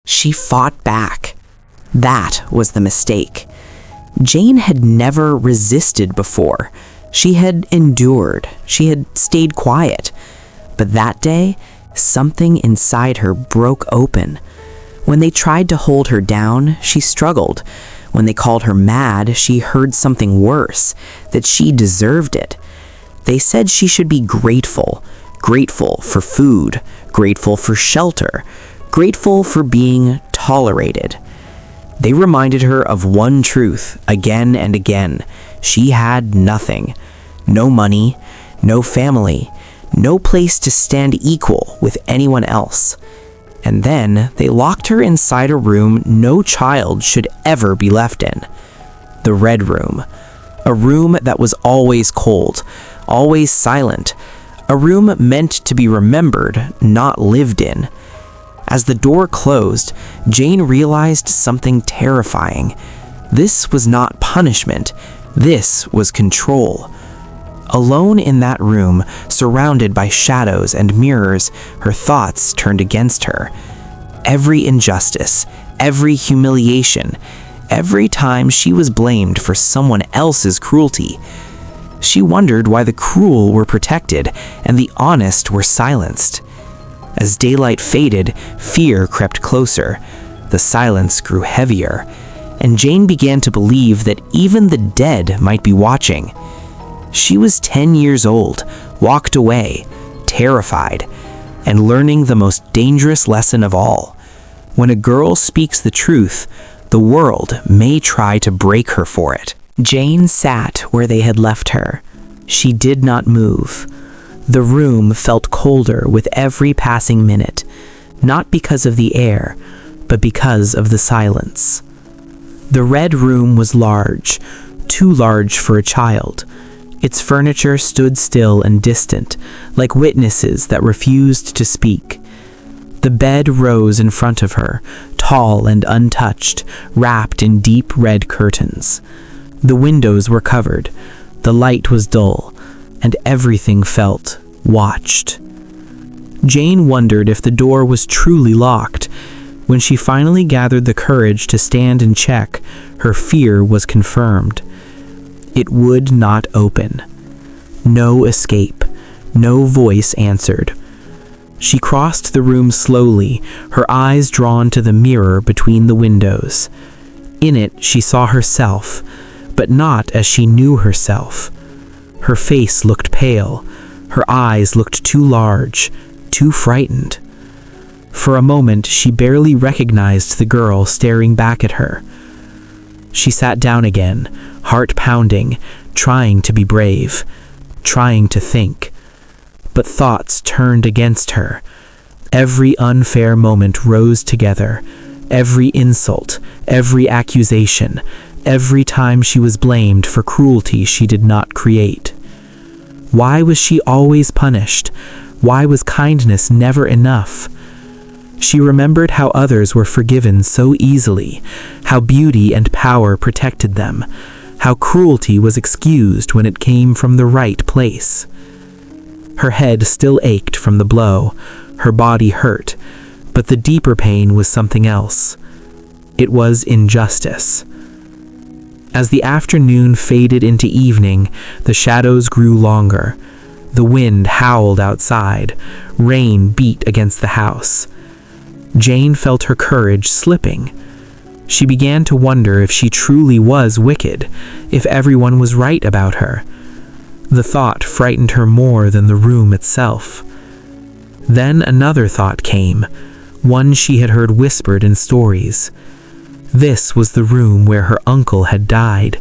She fought back. That was the mistake. Jane had never resisted before. She had endured. She had stayed quiet. But that day, something inside her broke open. When they tried to hold her down, she struggled. When they called her mad, she heard something worse, that she deserved it. They said she should be grateful. Grateful for food, grateful for shelter, grateful for being tolerated. They reminded her of one truth again and again. She had nothing. No money, no family, no place to stand equal with anyone else. And then they locked her inside a room no child should ever be left in. The Red Room. A room that was always cold, always silent. A room meant to be remembered, not lived in. As the door closed, Jane realized something terrifying. This was not punishment. This was control. Alone in that room, surrounded by shadows and mirrors, her thoughts turned against her. Every injustice, every humiliation, every time she was blamed for someone else's cruelty. She wondered why the cruel were protected and the honest were silenced. As daylight faded, fear crept closer. The silence grew heavier, and Jane began to believe that even the dead might be watching. She was 10 years old, walked away, terrified, and learning the most dangerous lesson of all. When a girl speaks the truth, the world may try to break her for it. Jane sat where they had left her. She did not move. The room felt colder with every passing minute, not because of the air, but because of the silence. The Red Room was large, too large for a child. Its furniture stood still and distant, like witnesses that refused to speak. The bed rose in front of her, tall and untouched, wrapped in deep red curtains. The windows were covered, the light was dull, and everything felt watched. Jane wondered if the door was truly locked. When she finally gathered the courage to stand and check, her fear was confirmed. It would not open. No escape. No voice answered. She crossed the room slowly, her eyes drawn to the mirror between the windows. In it, she saw herself, but not as she knew herself. Her face looked pale. Her eyes looked too large, too frightened. For a moment, she barely recognized the girl staring back at her. She sat down again, heart pounding, trying to be brave, trying to think. But thoughts turned against her. Every unfair moment rose together. Every insult, every accusation, every time she was blamed for cruelty she did not create. Why was she always punished? Why was kindness never enough? She remembered how others were forgiven so easily, how beauty and power protected them, how cruelty was excused when it came from the right place. Her head still ached from the blow, her body hurt, but the deeper pain was something else. It was injustice. As the afternoon faded into evening, the shadows grew longer. The wind howled outside. Rain beat against the house. Jane felt her courage slipping. She began to wonder if she truly was wicked, if everyone was right about her. The thought frightened her more than the room itself. Then another thought came, one she had heard whispered in stories. This was the room where her uncle had died,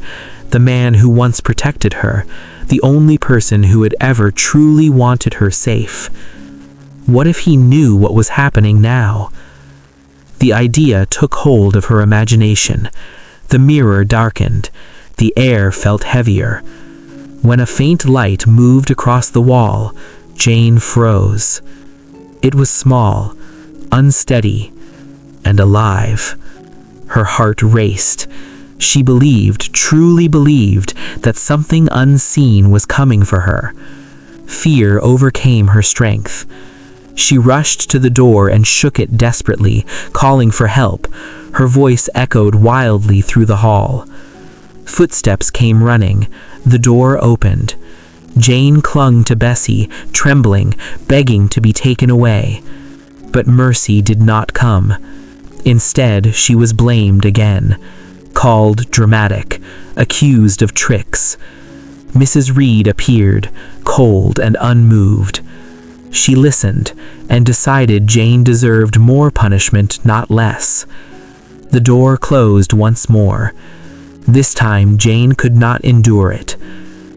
the man who once protected her, the only person who had ever truly wanted her safe. What if he knew what was happening now? The idea took hold of her imagination. The mirror darkened. The air felt heavier. When a faint light moved across the wall, Jane froze. It was small, unsteady, and alive. Her heart raced. She believed, truly believed, that something unseen was coming for her. Fear overcame her strength. She rushed to the door and shook it desperately, calling for help. Her voice echoed wildly through the hall. Footsteps came running. The door opened. Jane clung to Bessie, trembling, begging to be taken away. But mercy did not come. Instead, she was blamed again, called dramatic, accused of tricks. Mrs. Reed appeared, cold and unmoved. She listened and decided Jane deserved more punishment, not less. The door closed once more. This time Jane could not endure it.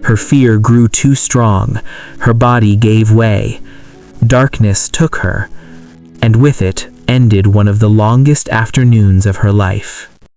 Her fear grew too strong. Her body gave way. Darkness took her, and with it ended one of the longest afternoons of her life.